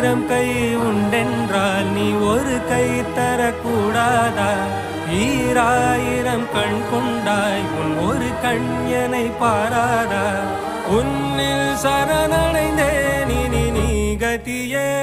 ஆயிரம் கை உண்டென்றால் நீ ஒரு கை தரக்கூடாதா? ஈராயிரம் கண் கொண்டாய் உன் ஒரு கண்யனை பாராதா? உன்னில் சரணடைந்தேன் இனி நீ கதியே.